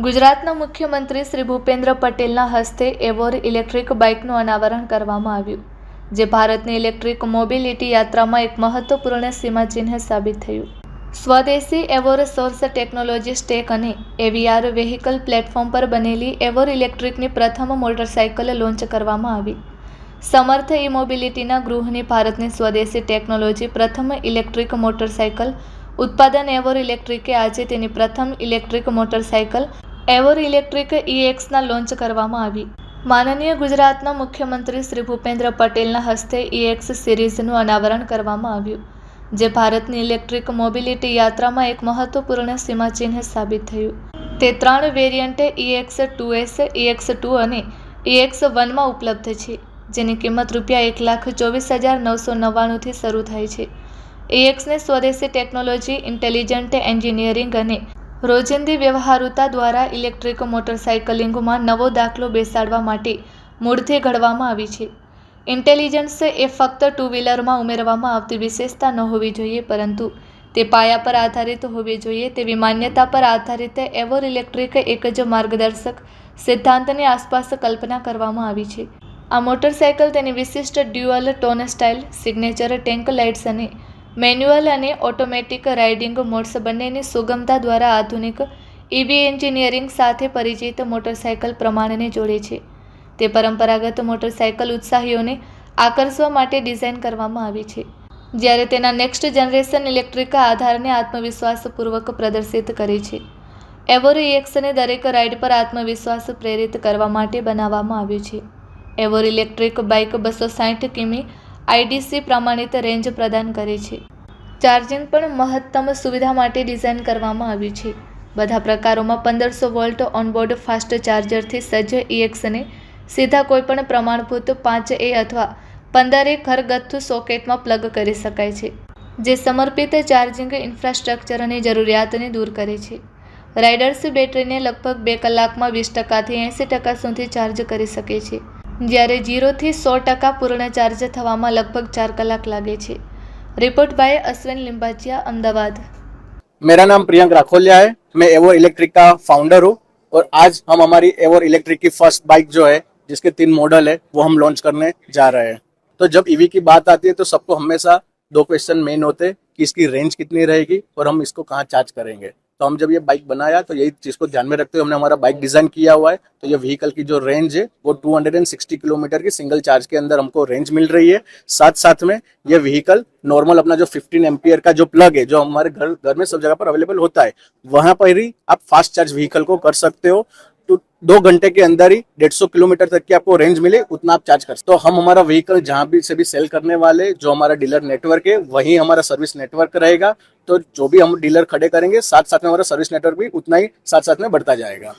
ગુજરાતના મુખ્યમંત્રી શ્રી ભૂપેન્દ્ર પટેલના હસ્તે એવોર ઇલેક્ટ્રિક બાઇકનું અનાવરણ કરવામાં આવ્યું, જે ભારતની ઇલેક્ટ્રિક મોબિલિટી યાત્રામાં એક મહત્વપૂર્ણ સીમાચિહ્ન સાબિત થયું. સ્વદેશી એવોર સોર્સ ટેકનોલોજી સ્ટેક અને એવીઆર વેહિકલ પ્લેટફોર્મ પર બનેલી એવોર ઇલેક્ટ્રિકની પ્રથમ મોટરસાઇકલ લોન્ચ કરવામાં આવી. સમર્થ ઈ મોબિલિટીના ગૃહની ભારતની સ્વદેશી ટેકનોલોજી પ્રથમ ઇલેક્ટ્રિક મોટરસાઇકલ ઉત્પાદન એવોર ઇલેક્ટ્રિકે આજે તેની પ્રથમ electric motorcycle Avor electric EX launch કરવામાં આવી. માનનીય ગુજરાતના મુખ્યમંત્રી શ્રી ભૂપેન્દ્ર પટેલના હસ્તે EX સિરીઝનું અનાવરણ કરવામાં આવ્યું, જે ભારતની ઇલેક્ટ્રિક મોબિલિટી યાત્રામાં એક મહત્વપૂર્ણ સીમાચિહ્ન સાબિત થયું. તે 3 વેરિયન્ટ EX2S, EX2 અને EX1 ઉપલબ્ધ છે, જેની કિંમત ₹1,24,999 થી શરૂ થાય છે. EXને સ્વદેશી ટેકનોલોજી, ઇન્ટેલિજન્ટ એન્જિનિયરિંગ અને રોજિંદી વ્યવહારુતા દ્વારા ઇલેક્ટ્રિક મોટરસાઇકલિંગમાં નવો દાખલો બેસાડવા માટે મૂળથી ઘડવામાં આવી છે. ઇન્ટેલિજન્સ એ ફક્ત ટુ વ્હીલરમાં ઉમેરવામાં આવતી વિશેષતા ન હોવી જોઈએ, પરંતુ તે પાયા પર આધારિત હોવી જોઈએ તેવી માન્યતા પર આધારિત એવોર ઇલેક્ટ્રિક એક જ માર્ગદર્શક સિદ્ધાંતની આસપાસ કલ્પના કરવામાં આવી છે. આ મોટરસાઇકલ તેની વિશિષ્ટ dual tone style, signature tank lights અને મેન્યુઅલ અને ઓટોમેટિક રાઇડિંગ મોડ્સ બંનેની સુગમતા દ્વારા આધુનિક EV એન્જિનિયરિંગ સાથે પરિચિત મોટરસાઇકલ પ્રમાણને જોડે છે. તે પરંપરાગત મોટરસાઇકલ ઉત્સાહીઓને આકર્ષવા માટે ડિઝાઇન કરવામાં આવી છે, જ્યારે તેના નેક્સ્ટ જનરેશન ઇલેક્ટ્રિક આધારને આત્મવિશ્વાસપૂર્વક પ્રદર્શિત કરે છે. એવોર EXને દરેક રાઇડ પર આત્મવિશ્વાસ પ્રેરિત કરવા માટે બનાવવામાં આવ્યું છે. એવોર ઇલેક્ટ્રિક બાઇક 260 કિમી IDC પ્રમાણિત રેન્જ પ્રદાન કરે છે. ચાર્જિંગ પણ મહત્તમ સુવિધા માટે ડિઝાઇન કરવામાં આવ્યું છે. બધા પ્રકારોમાં 1500 વોલ્ટ ઓનબોર્ડ ફાસ્ટ ચાર્જરથી સજ્જ EXને સીધા કોઈપણ પ્રમાણભૂત 5A અથવા 15A ઘરગથ્થુ સોકેટમાં પ્લગ કરી શકાય છે, જે સમર્પિત ચાર્જિંગ ઇન્ફ્રાસ્ટ્રક્ચરની જરૂરિયાતને દૂર કરે છે. રાઇડર્સ બેટરીને લગભગ 2 કલાકમાં 20% થી 80% સુધી ચાર્જ કરી શકે છે, જ્યારે 0 થી 100% પૂર્ણ ચાર્જ થવામાં લગભગ 4 કલાક લાગે છે. Report by Ashwin Limbachiya, Ahmedabad. मेरा नाम प्रियंक राखोलिया है। मैं एवोर इलेक्ट्रिक का फाउंडर हूँ और आज हम हमारी एवोर इलेक्ट्रिक की फर्स्ट बाइक जो है, जिसके 3 मॉडल है, वो हम लॉन्च करने जा रहे हैं। तो जब ईवी की बात आती है तो सबको हमेशा 2 क्वेश्चन मेन होते हैं कि इसकी रेंज कितनी रहेगी और हम इसको कहाँ चार्ज करेंगे। तो हम जब ये बाइक बनाया तो यही चीज़ को ध्यान में रखते हुए हमने हमारा बाइक डिज़ाइन किया हुआ है। तो ये व्हीकल की जो रेंज है वो 260 किलोमीटर की सिंगल चार्ज के अंदर हमको रेंज मिल रही है। साथ साथ में ये व्हीकल नॉर्मल अपना जो 15 एम्पियर का जो प्लग है, जो हमारे घर में सब जगह पर अवेलेबल होता है, वहां पर ही आप फास्ट चार्ज व्हीकल को कर सकते हो। तो 2 घंटे के अंदर ही 150 किलोमीटर तक की आपको रेंज मिले, उतना आप चार्ज कर सकते हो। तो हम हमारा व्हीकल जहां भी से भी सेल करने वाले, जो हमारा डीलर नेटवर्क है, वही हमारा सर्विस नेटवर्क रहेगा। तो जो भी हम डीलर खड़े करेंगे, साथ साथ में हमारा सर्विस नेटवर्क भी उतना ही साथ साथ में बढ़ता जाएगा।